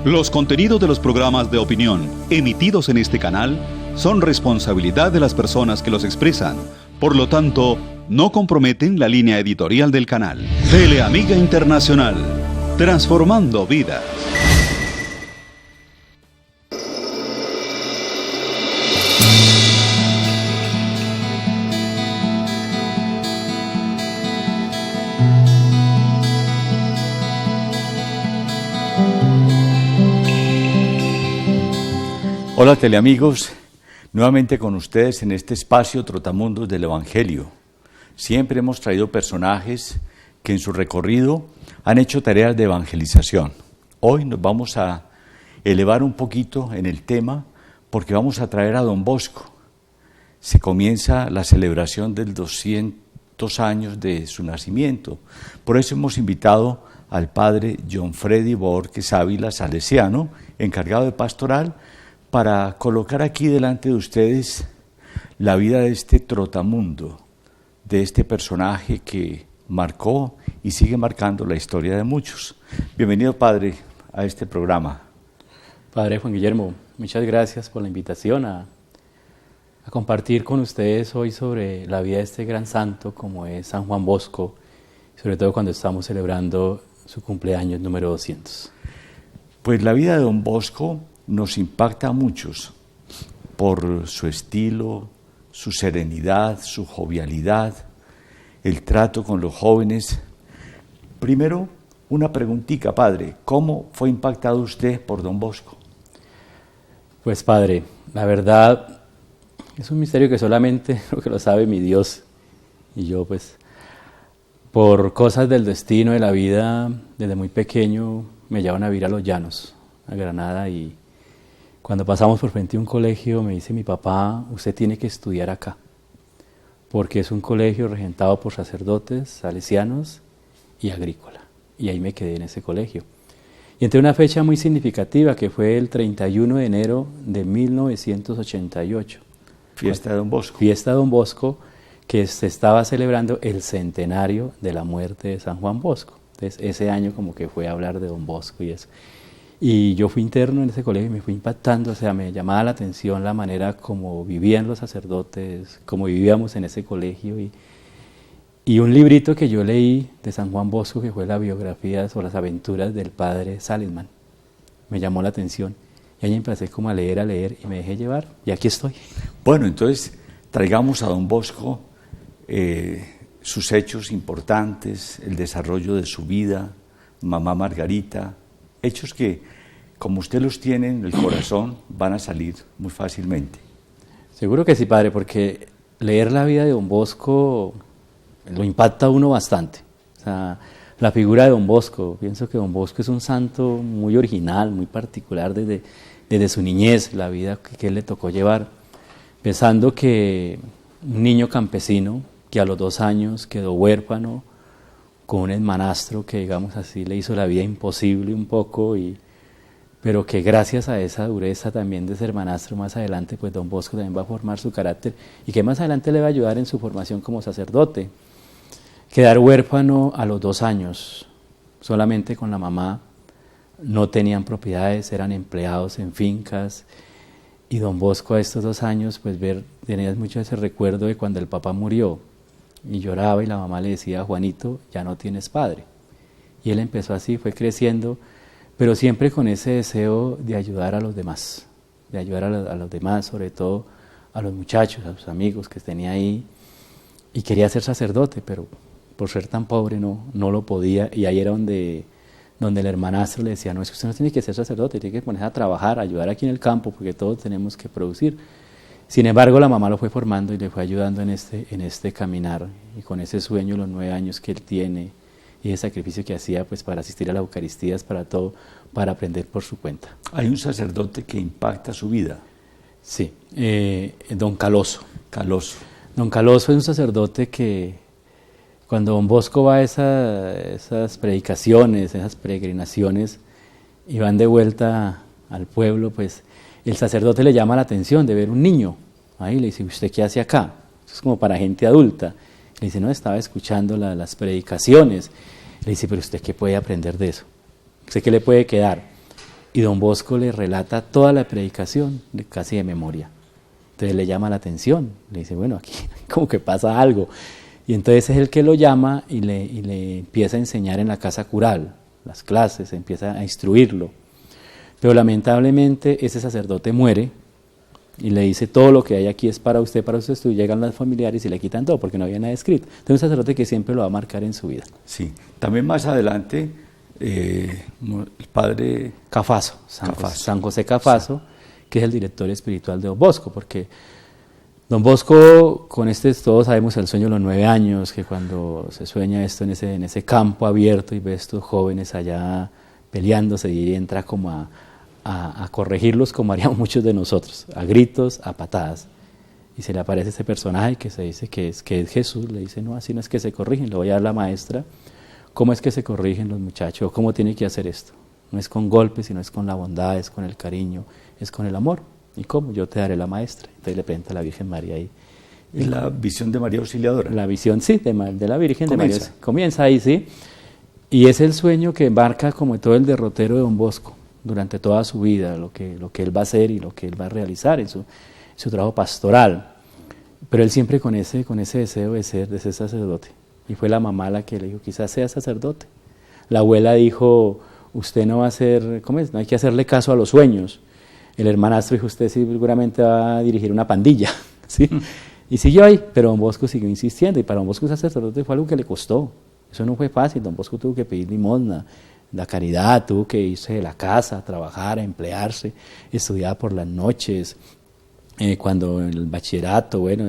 Los contenidos de los programas de opinión emitidos en este canal son responsabilidad de las personas que los expresan. Por lo tanto, no comprometen la línea editorial del canal. Teleamiga Internacional, transformando vidas. Hola teleamigos, nuevamente con ustedes en este espacio Trotamundos del Evangelio. Siempre hemos traído personajes que en su recorrido han hecho tareas de evangelización. Hoy nos vamos a elevar un poquito en el tema porque vamos a traer a Don Bosco. Se comienza la celebración del 200 años de su nacimiento. Por eso hemos invitado al padre John Freddy Borges Ávila, salesiano, encargado de pastoral, para colocar aquí delante de ustedes la vida de este trotamundo, de este personaje que marcó y sigue marcando la historia de muchos. Bienvenido, padre, a este programa. Padre Juan Guillermo, muchas gracias por la invitación a compartir con ustedes hoy sobre la vida de este gran santo como es San Juan Bosco, sobre todo cuando estamos celebrando su cumpleaños número 200. Pues la vida de Don Bosco nos impacta a muchos por su estilo, su serenidad, su jovialidad, el trato con los jóvenes. Primero, una preguntita, padre, ¿cómo fue impactado usted por Don Bosco? Pues padre, la verdad es un misterio que solamente lo sabe mi Dios y yo, pues por cosas del destino de la vida, desde muy pequeño me llevaban a vivir a Los Llanos, a Granada, y cuando pasamos por frente a un colegio me dice mi papá, usted tiene que estudiar acá, porque es un colegio regentado por sacerdotes, salesianos y agrícola. Y ahí me quedé en ese colegio. Y entre una fecha muy significativa que fue el 31 de enero de 1988. Fiesta de Don Bosco. Fiesta de Don Bosco, que se estaba celebrando el centenario de la muerte de San Juan Bosco. Entonces ese año como que fue a hablar de Don Bosco y eso. Y yo fui interno en ese colegio y me fui impactando, o sea, me llamaba la atención la manera como vivían los sacerdotes, como vivíamos en ese colegio. Y un librito que yo leí de San Juan Bosco, que fue la biografía sobre las aventuras del padre Salesman, me llamó la atención. Y ahí empecé como a leer y me dejé llevar y aquí estoy. Bueno, entonces traigamos a Don Bosco sus hechos importantes, el desarrollo de su vida, mamá Margarita, hechos que, como usted los tiene en el corazón, van a salir muy fácilmente. Seguro que sí, padre, porque leer la vida de Don Bosco lo impacta a uno bastante. O sea, la figura de Don Bosco, pienso que Don Bosco es un santo muy original, muy particular desde su niñez, la vida que él le tocó llevar. Pensando que un niño campesino que a los 2 años quedó huérfano, con un hermanastro que, digamos así, le hizo la vida imposible un poco, pero que gracias a esa dureza también de ese hermanastro más adelante, pues Don Bosco también va a formar su carácter y que más adelante le va a ayudar en su formación como sacerdote. Quedar huérfano a los 2 años, solamente con la mamá, no tenían propiedades, eran empleados en fincas, y Don Bosco a estos 2 años, pues tenía mucho ese recuerdo de cuando el papá murió, y lloraba y la mamá le decía, Juanito, ya no tienes padre. Y él empezó así, fue creciendo, pero siempre con ese deseo de ayudar a los demás, de ayudar a los demás, sobre todo a los muchachos, a sus amigos que tenía ahí, y quería ser sacerdote, pero por ser tan pobre no lo podía, y ahí era donde el hermanastro le decía, no, es que usted no tiene que ser sacerdote, tiene que ponerse a trabajar, a ayudar aquí en el campo, porque todos tenemos que producir. Sin embargo, la mamá lo fue formando y le fue ayudando en este caminar, y con ese sueño, los 9 años que él tiene, y el sacrificio que hacía pues para asistir a la Eucaristía, para todo, para aprender por su cuenta. Hay un sacerdote que impacta su vida. Sí, don Caloso. Caloso. Don Caloso es un sacerdote que cuando Don Bosco va a esas predicaciones, esas peregrinaciones, y van de vuelta al pueblo, pues el sacerdote le llama la atención de ver un niño. Ahí le dice, ¿usted qué hace acá? Eso es como para gente adulta. Le dice, no, estaba escuchando las predicaciones. Le dice, pero ¿usted qué puede aprender de eso? ¿Usted qué le puede quedar? y don Bosco le relata toda la predicación, casi de memoria. Entonces le llama la atención, le dice, bueno, aquí como que pasa algo. Y entonces es el que lo llama y le empieza a enseñar en la casa cural, las clases, empieza a instruirlo. Pero lamentablemente ese sacerdote muere y le dice, todo lo que hay aquí es para usted estudio. Llegan los familiares y le quitan todo porque no había nada escrito. Entonces un sacerdote que siempre lo va a marcar en su vida. Sí, también más adelante el padre Cafaso, San José Cafaso, que es el director espiritual de don Bosco, porque don Bosco, con todos sabemos el sueño de los 9 años, que cuando se sueña esto en ese campo abierto y ve a estos jóvenes allá peleándose y entra como a corregirlos como haríamos muchos de nosotros, a gritos, a patadas. Y se le aparece ese personaje que se dice que es Jesús, le dice, no, así no es que se corrigen, le voy a dar la maestra, cómo es que se corrigen los muchachos, cómo tiene que hacer esto. No es con golpes, sino es con la bondad, es con el cariño, es con el amor. ¿Y cómo? Yo te daré la maestra. Entonces le presenta a la Virgen María ahí. ¿Y la visión de María Auxiliadora? La visión, sí, de la Virgen de María. Comienza ahí, sí. Y es el sueño que embarca como todo el derrotero de don Bosco durante toda su vida, lo que él va a hacer y lo que él va a realizar en su trabajo pastoral. Pero él siempre con ese deseo de ser sacerdote. Y fue la mamá la que le dijo, quizás sea sacerdote. La abuela dijo, usted no va a ser, ¿cómo es? No hay que hacerle caso a los sueños. El hermanastro dijo, usted seguramente va a dirigir una pandilla, ¿sí? Y siguió ahí, pero don Bosco siguió insistiendo, y para don Bosco ser sacerdote fue algo que le costó. Eso no fue fácil, don Bosco tuvo que pedir limosna, la caridad, tuvo que irse de la casa, a trabajar, a emplearse, estudiar por las noches. Cuando en el bachillerato, bueno,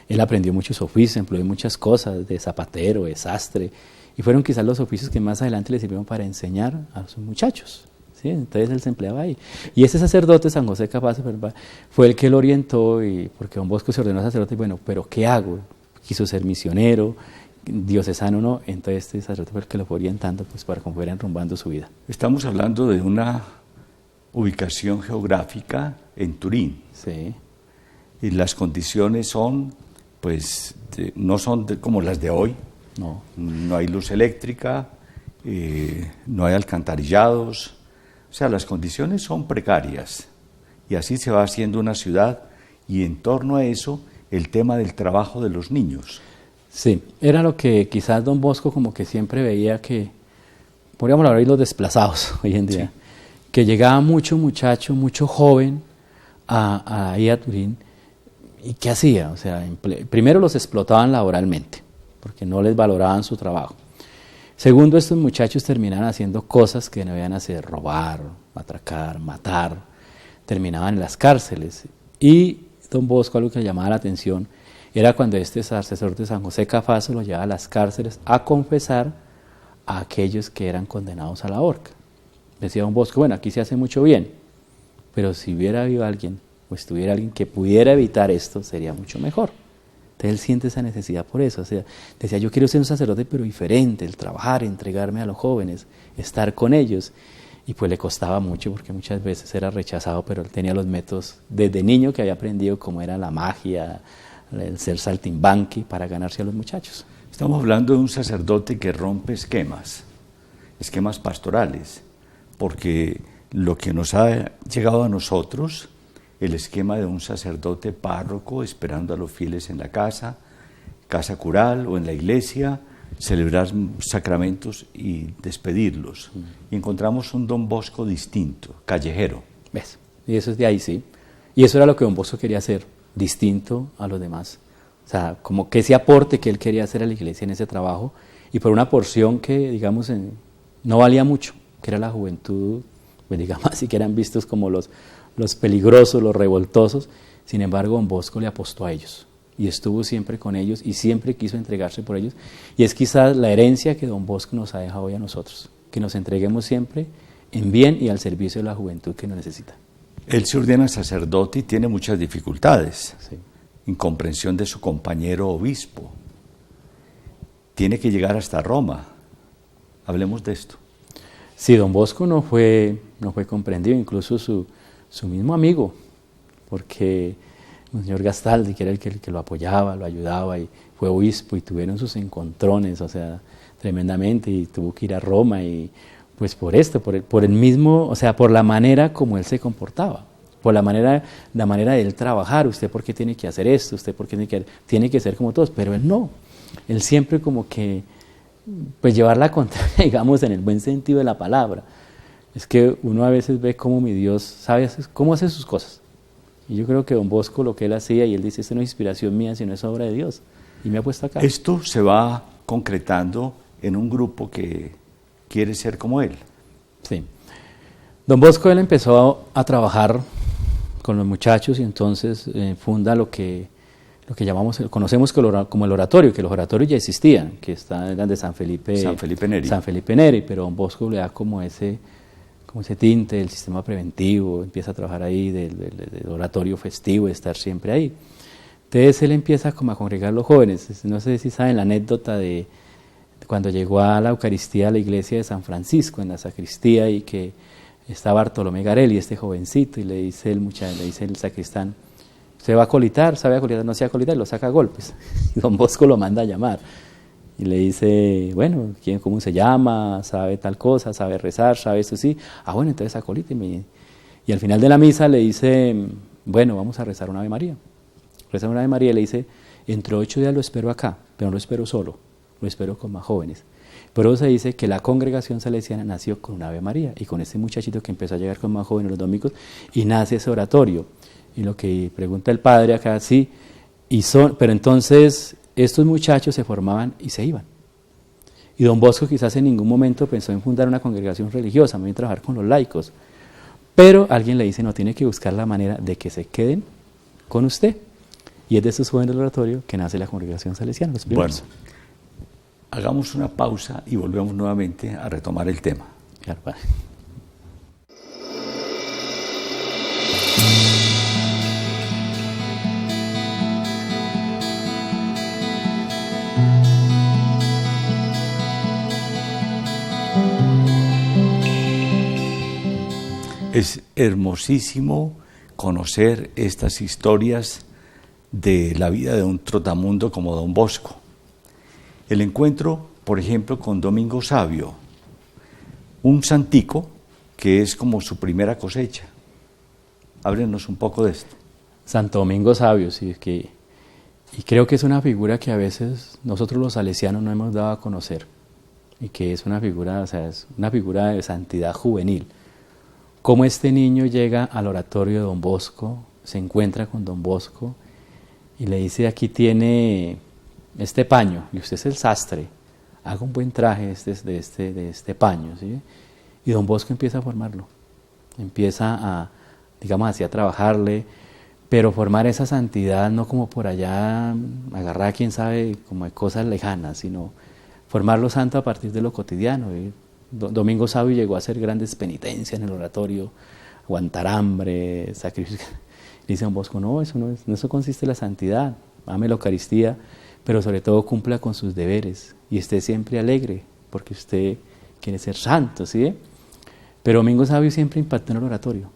él aprendió muchos oficios, empleó muchas cosas, de zapatero, de sastre, y fueron quizás los oficios que más adelante le sirvieron para enseñar a sus muchachos. ¿Sí? Entonces él se empleaba ahí. Y ese sacerdote, San José Cafaso, fue el que lo orientó, porque don Bosco se ordenó sacerdote, y bueno, ¿pero qué hago? Quiso ser misionero, diocesano no, entonces este sacerdote fue el que lo fue orientando pues, para cómo fuera enrumbando su vida. Estamos hablando de una ubicación geográfica en Turín. Sí. Y las condiciones son, pues, no son como las de hoy. No. No hay luz eléctrica, no hay alcantarillados. O sea, las condiciones son precarias. Y así se va haciendo una ciudad, y en torno a eso, el tema del trabajo de los niños. Sí, era lo que quizás don Bosco como que siempre veía que, podríamos hablar de los desplazados hoy en día, sí, que llegaba mucho muchacho, mucho joven ahí a Turín. ¿Y qué hacía? O sea, primero los explotaban laboralmente, porque no les valoraban su trabajo. Segundo, estos muchachos terminaban haciendo cosas que no debían hacer, robar, atracar, matar, terminaban en las cárceles. Y don Bosco, algo que le llamaba la atención, era cuando este sacerdote San José Cafaso lo llevaba a las cárceles a confesar a aquellos que eran condenados a la horca. Decía don Bosco, bueno, aquí se hace mucho bien, pero si hubiera habido alguien, o estuviera alguien que pudiera evitar esto, sería mucho mejor. Entonces él siente esa necesidad por eso. O sea, decía, yo quiero ser un sacerdote, pero diferente, el trabajar, entregarme a los jóvenes, estar con ellos. Y pues le costaba mucho, porque muchas veces era rechazado, pero él tenía los métodos desde niño que había aprendido, como era la magia, el ser saltimbanqui, para ganarse a los muchachos. Estamos hablando de un sacerdote que rompe esquemas pastorales, porque lo que nos ha llegado a nosotros, el esquema de un sacerdote párroco esperando a los fieles en la casa cural o en la iglesia, celebrar sacramentos y despedirlos. Y encontramos un don Bosco distinto, callejero. ¿Ves? Y eso es de ahí, sí. Y eso era lo que don Bosco quería hacer, distinto a los demás. O sea, como que ese aporte que él quería hacer a la iglesia en ese trabajo, y por una porción que, digamos, no valía mucho, que era la juventud, pues digamos así, que eran vistos como los peligrosos, los revoltosos. Sin embargo, don Bosco le apostó a ellos y estuvo siempre con ellos y siempre quiso entregarse por ellos. Y es quizás la herencia que don Bosco nos ha dejado hoy a nosotros, que nos entreguemos siempre en bien y al servicio de la juventud que nos necesita. Él se ordena sacerdote y tiene muchas dificultades. Sí. Incomprensión de su compañero obispo. Tiene que llegar hasta Roma. Hablemos de esto. Sí, don Bosco no fue comprendido, incluso su mismo amigo, porque el señor Gastaldi, que era el que lo apoyaba, lo ayudaba, y fue obispo, y tuvieron sus encontrones, o sea, tremendamente, y tuvo que ir a Roma, y Pues por esto, por el mismo, o sea, por la manera como él se comportaba, por la manera de él trabajar. Usted por qué tiene que hacer esto, usted por qué tiene que ser como todos, pero él no. Él siempre como que, pues llevar la contraria, digamos, en el buen sentido de la palabra. Es que uno a veces ve cómo mi Dios sabe cómo hace sus cosas. Y yo creo que don Bosco, lo que él hacía, y él dice, esto no es inspiración mía, sino es obra de Dios. Y me ha puesto acá. Esto se va concretando en un grupo que quiere ser como él. Sí. Don Bosco, él empezó a trabajar con los muchachos y entonces funda lo que conocemos como el oratorio, que los oratorios ya existían, que eran de San Felipe Neri, pero don Bosco le da como ese tinte del sistema preventivo, empieza a trabajar ahí del oratorio festivo, de estar siempre ahí. Entonces él empieza como a congregar a los jóvenes. No sé si saben la anécdota de cuando llegó a la Eucaristía a la iglesia de San Francisco, en la sacristía, y que está Bartolomé Garelli, este jovencito, y le dice el sacristán, ¿usted va a acolitar? ¿Sabe acolitar? No se acolitar, y lo saca a golpes. Y don Bosco lo manda a llamar. Y le dice, bueno, ¿cómo se llama? ¿Sabe tal cosa? ¿Sabe rezar? ¿Sabe esto? Sí. Ah, bueno, entonces acolíteme. Y al final de la misa le dice, bueno, vamos a rezar una Ave María. Rezar una Ave María y le dice, entre 8 días lo espero acá, pero no lo espero solo, lo espero con más jóvenes. Por eso se dice que la congregación salesiana nació con una Ave María y con este muchachito que empezó a llegar con más jóvenes los domingos y nace ese oratorio. Y lo que pregunta el padre acá, sí, pero entonces estos muchachos se formaban y se iban. Y don Bosco quizás en ningún momento pensó en fundar una congregación religiosa, más bien trabajar con los laicos. Pero alguien le dice, no, tiene que buscar la manera de que se queden con usted. Y es de esos jóvenes del oratorio que nace la congregación salesiana, los primeros. Bueno, hagamos una pausa y volvemos nuevamente a retomar el tema. Claro, padre. Es hermosísimo conocer estas historias de la vida de un trotamundo como don Bosco. El encuentro, por ejemplo, con Domingo Savio, un santico que es como su primera cosecha. Háblenos un poco de esto. Santo Domingo Savio, sí, y creo que es una figura que a veces nosotros los salesianos no hemos dado a conocer, y que es una figura, o sea, es una figura de santidad juvenil. Cómo este niño llega al oratorio de don Bosco, se encuentra con don Bosco y le dice, aquí tiene este paño, y usted es el sastre, haga un buen traje de este paño, ¿sí? Y don Bosco empieza a formarlo, empieza a, digamos así, a trabajarle, pero formar esa santidad no como por allá, agarrar quién sabe, como de cosas lejanas, sino formarlo santo a partir de lo cotidiano. Domingo Savio llegó a hacer grandes penitencias en el oratorio, aguantar hambre, sacrificio. Dice don Bosco, no, en eso consiste la santidad, ame la Eucaristía, pero sobre todo cumpla con sus deberes y esté siempre alegre, porque usted quiere ser santo, ¿sí? Pero Domingo Savio siempre impactó en el oratorio,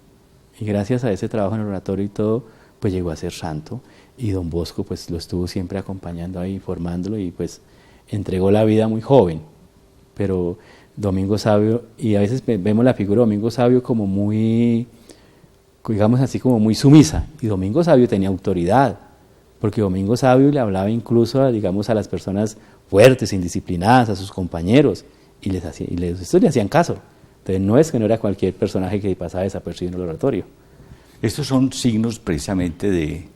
y gracias a ese trabajo en el oratorio y todo, pues llegó a ser santo, y don Bosco pues lo estuvo siempre acompañando ahí, formándolo, y pues entregó la vida muy joven, pero Domingo Savio, y a veces vemos la figura de Domingo Savio como muy, digamos así, como muy sumisa, y Domingo Savio tenía autoridad, porque Domingo Savio le hablaba incluso, digamos, a las personas fuertes, indisciplinadas, a sus compañeros, y estos le hacían caso. Entonces no es que no era cualquier personaje que pasaba desapercibido en el oratorio. Estos son signos precisamente de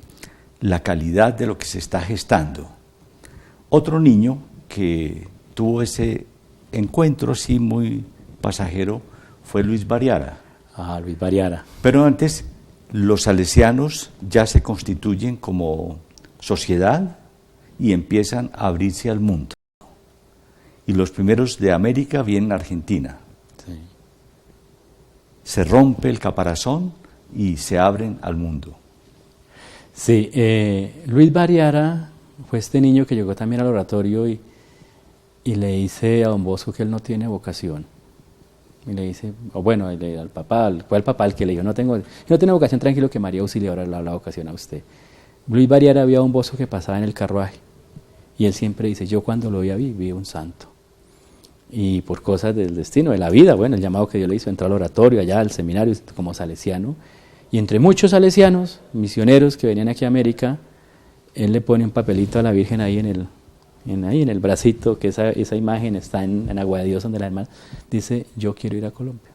la calidad de lo que se está gestando. Otro niño que tuvo ese encuentro así muy pasajero fue Luis Bariara. Ah, Luis Bariara. Pero antes los salesianos ya se constituyen como sociedad y empiezan a abrirse al mundo. Y los primeros de América vienen a Argentina. Sí. Se rompe el caparazón y se abren al mundo. Sí, Luis Bariara fue este niño que llegó también al oratorio y le dice a don Bosco que él no tiene vocación. Y le dice, fue al papá el que le dijo, no tiene vocación, tranquilo que María Auxiliadora le da la vocación a usted. Luis Bariara vio a don Bosco que pasaba en el carruaje y él siempre dice, yo cuando lo vi un santo. y por cosas del destino, de la vida, bueno, el llamado que Dios le hizo, entrar al oratorio, allá al seminario como salesiano, y entre muchos salesianos, misioneros que venían aquí a América, él le pone un papelito a la Virgen ahí en el bracito, que esa imagen está en Agua de Dios, donde la hermana dice, yo quiero ir a Colombia,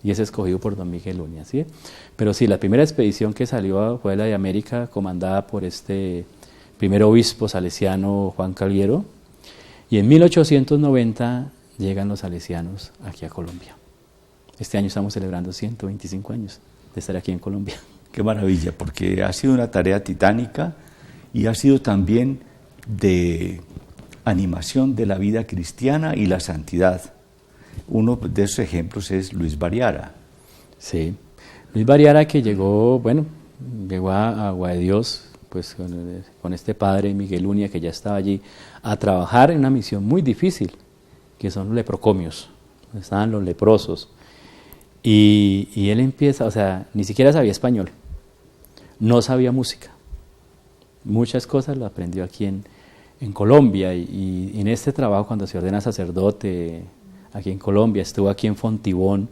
y es escogido por don Miguel Uña, ¿sí? Pero sí, la primera expedición que salió fue la de América, comandada por este primer obispo salesiano Juan Calviero, y en 1890 llegan los salesianos aquí a Colombia. Este año estamos celebrando 125 años de estar aquí en Colombia. Qué maravilla, porque ha sido una tarea titánica y ha sido también de animación de la vida cristiana y la santidad. Uno de esos ejemplos es Luis Bariara. Sí, Luis Bariara que llegó a Agua de Dios, pues con este padre Miguel Uña, que ya estaba allí, a trabajar en una misión muy difícil, que son los leprocomios, estaban los leprosos, y él empieza, o sea, ni siquiera sabía español, no sabía música, muchas cosas lo aprendió aquí en Colombia, y en este trabajo, cuando se ordena sacerdote aquí en Colombia, estuvo aquí en Fontibón,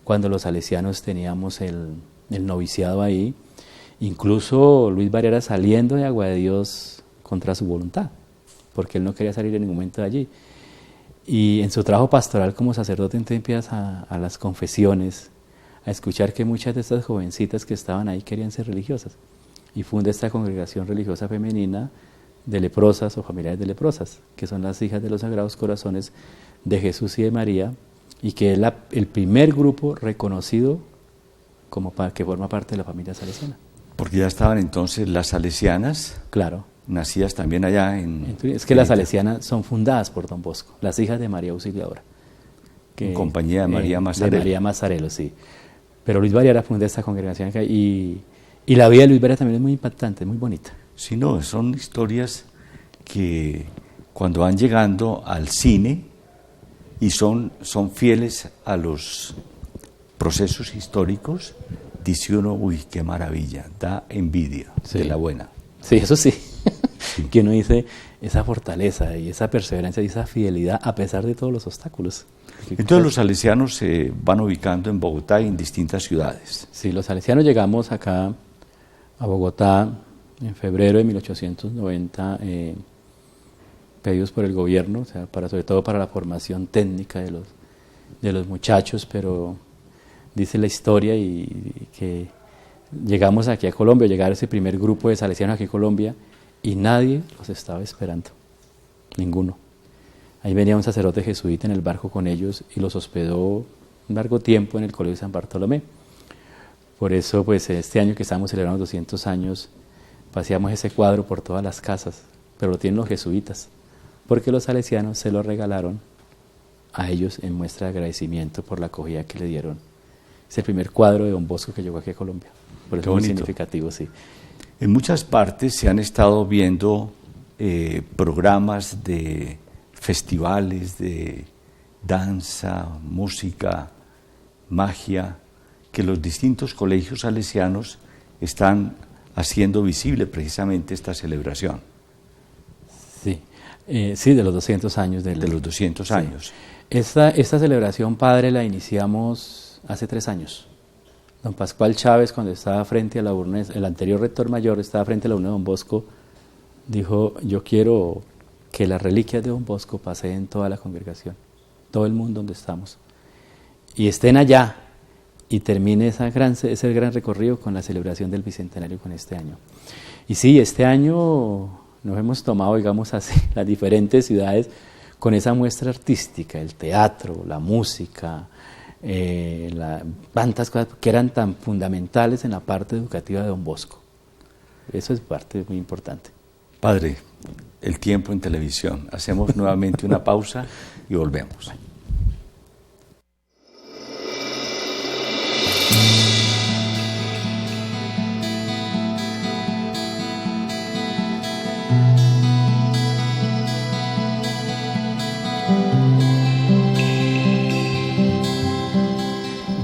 cuando los salesianos teníamos el noviciado ahí, incluso Luis Bariara saliendo de Agua de Dios contra su voluntad, porque él no quería salir en ningún momento de allí. Y en su trabajo pastoral como sacerdote, entonces empieza a las confesiones, a escuchar que muchas de estas jovencitas que estaban ahí querían ser religiosas. Y funda esta congregación religiosa femenina de leprosas o familiares de leprosas, que son las hijas de los Sagrados Corazones de Jesús y de María, y que es el primer grupo reconocido como que forma parte de la familia salesiana. Porque ya estaban entonces las salesianas. Claro. Nacidas también allá Es que las salesianas son fundadas por don Bosco, las hijas de María Auxiliadora. En compañía de María Mazzarello. De María Mazzarello, sí. Pero Luis Bariara funda esta congregación acá, y la vida de Luis Bariara también es muy impactante, muy bonita. Sí, no, son historias que cuando van llegando al cine y son fieles a los procesos históricos, dice uno, uy, qué maravilla, da envidia, sí, de la buena. Sí, eso sí. Sí. Que uno dice esa fortaleza y esa perseverancia y esa fidelidad a pesar de todos los obstáculos. Entonces los salesianos se van ubicando en Bogotá y en distintas ciudades. Sí, los salesianos llegamos acá a Bogotá en febrero de 1890, pedidos por el gobierno, o sea, sobre todo para la formación técnica de los muchachos, pero dice la historia y que llegamos aquí a Colombia, llegar ese primer grupo de salesianos aquí a Colombia, y nadie los estaba esperando, ninguno. Ahí venía un sacerdote jesuita en el barco con ellos y los hospedó un largo tiempo en el Colegio de San Bartolomé. Por eso, pues este año que estamos celebrando 200 años, paseamos ese cuadro por todas las casas, pero lo tienen los jesuitas, porque los salesianos se lo regalaron a ellos en muestra de agradecimiento por la acogida que le dieron. Es el primer cuadro de don Bosco que llegó aquí a Colombia, por eso es muy significativo, sí. En muchas partes se han estado viendo programas de festivales de danza, música, magia, que los distintos colegios salesianos están haciendo visible precisamente esta celebración. Sí, sí, de los 200 años. De los 200 sí. años. Esta celebración, padre, la iniciamos hace 3 años. Don Pascual Chávez, cuando estaba frente a la urna, el anterior rector mayor estaba frente a la urna de don Bosco, dijo, yo quiero que las reliquias de don Bosco paseen toda la congregación, todo el mundo donde estamos, y estén allá, y termine ese gran recorrido con la celebración del Bicentenario con este año. Y sí, este año nos hemos tomado, digamos así, las diferentes ciudades con esa muestra artística, el teatro, la música, tantas cosas que eran tan fundamentales en la parte educativa de don Bosco. Eso es parte muy importante. Padre, el tiempo en televisión. Hacemos nuevamente una pausa y volvemos.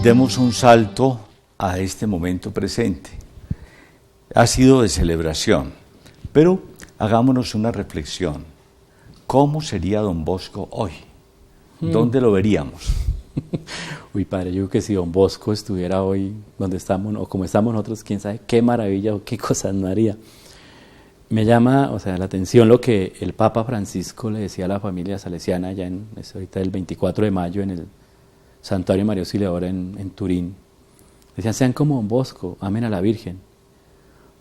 Demos un salto a este momento presente. Ha sido de celebración, pero hagámonos una reflexión. ¿Cómo sería don Bosco hoy? ¿Dónde lo veríamos? Uy, padre, yo creo que si don Bosco estuviera hoy donde estamos, o como estamos nosotros, quién sabe qué maravilla o qué cosas no haría. Me llama, o sea, la atención lo que el Papa Francisco le decía a la familia salesiana ya ahorita el 24 de mayo en el Santuario María Auxiliadora en Turín. Decían, sean como don Bosco, amen a la Virgen,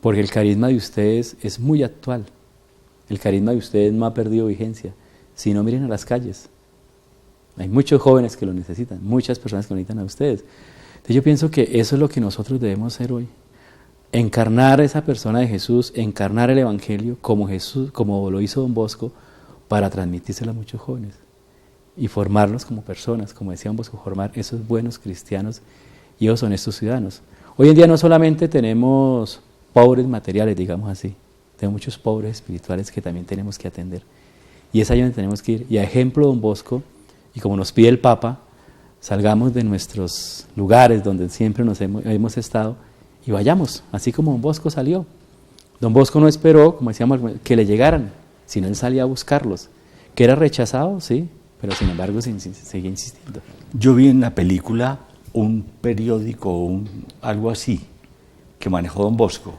porque el carisma de ustedes es muy actual. El carisma de ustedes no ha perdido vigencia. Si no, miren a las calles. Hay muchos jóvenes que lo necesitan, muchas personas que lo necesitan a ustedes. Entonces yo pienso que eso es lo que nosotros debemos hacer hoy. Encarnar esa persona de Jesús, encarnar el Evangelio como Jesús, como lo hizo don Bosco, para transmitírselo a muchos jóvenes y formarlos como personas, como decía don Bosco, formar esos buenos cristianos y esos honestos ciudadanos. Hoy en día no solamente tenemos pobres materiales, digamos así, tenemos muchos pobres espirituales que también tenemos que atender. Y es ahí donde tenemos que ir. Y a ejemplo de don Bosco, y como nos pide el Papa, salgamos de nuestros lugares donde siempre nos hemos estado y vayamos, así como don Bosco salió. Don Bosco no esperó, como decíamos, que le llegaran, sino él salía a buscarlos. Que era rechazado, sí, pero sin embargo seguía insistiendo. Yo vi en la película un periódico, algo así, que manejó don Bosco.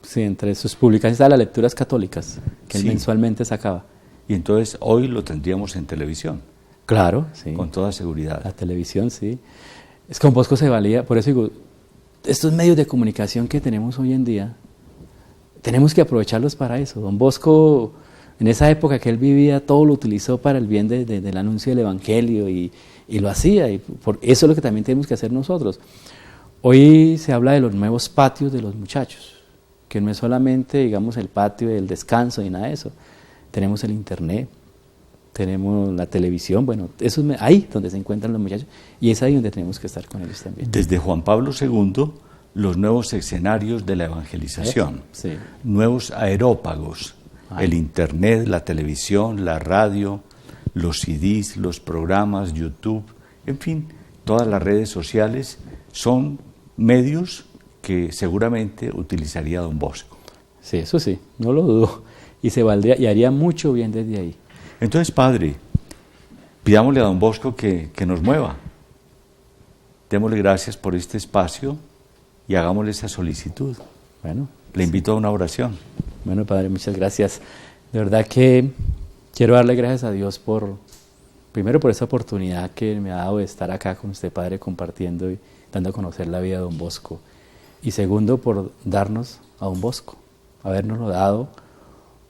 Sí, entre sus publicaciones estaban las lecturas católicas, que él mensualmente sacaba. Y entonces hoy lo tendríamos en televisión. Claro, sí. Con toda seguridad. La televisión, sí. Es que don Bosco se valía, por eso digo, estos medios de comunicación que tenemos hoy en día, tenemos que aprovecharlos para eso. Don Bosco, en esa época que él vivía, todo lo utilizó para el bien del anuncio del Evangelio y lo hacía, y eso es lo que también tenemos que hacer nosotros. Hoy se habla de los nuevos patios de los muchachos, que no es solamente, digamos, el patio del descanso ni nada de eso. Tenemos el internet, tenemos la televisión, bueno, eso es ahí donde se encuentran los muchachos y es ahí donde tenemos que estar con ellos también. Desde Juan Pablo II, los nuevos escenarios de la evangelización, sí. Nuevos aerópagos, el internet, la televisión, la radio, los CDs, los programas, YouTube, en fin, todas las redes sociales son medios que seguramente utilizaría don Bosco. Sí, eso sí, no lo dudo, y se valdría y haría mucho bien desde ahí. Entonces, padre, pidámosle a don Bosco que nos mueva. Démosle gracias por este espacio y hagámosle esa solicitud. Bueno, le invito a una oración. Bueno, padre, muchas gracias. De verdad que quiero darle gracias a Dios primero por esa oportunidad que me ha dado de estar acá con usted, padre, compartiendo y dando a conocer la vida de don Bosco. Y segundo, por darnos a don Bosco, habernoslo dado,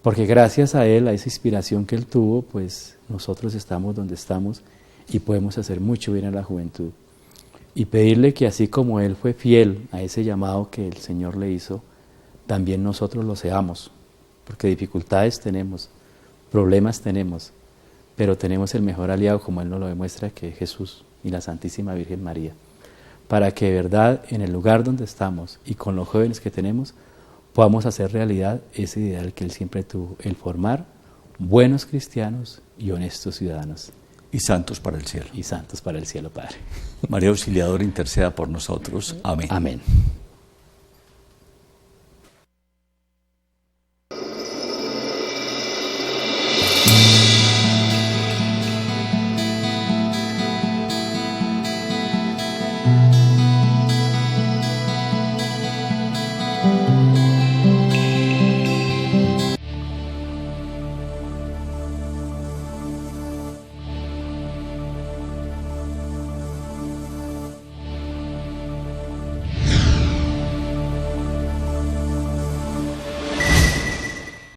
porque gracias a él, a esa inspiración que él tuvo, pues nosotros estamos donde estamos y podemos hacer mucho bien a la juventud. Y pedirle que así como él fue fiel a ese llamado que el Señor le hizo, también nosotros lo seamos, porque dificultades tenemos, problemas tenemos, pero tenemos el mejor aliado, como él nos lo demuestra, que es Jesús y la Santísima Virgen María, para que de verdad en el lugar donde estamos y con los jóvenes que tenemos, podamos hacer realidad ese ideal que él siempre tuvo, el formar buenos cristianos y honestos ciudadanos. Y santos para el cielo. Y santos para el cielo, Padre. María Auxiliadora, interceda por nosotros. Amén. Amén.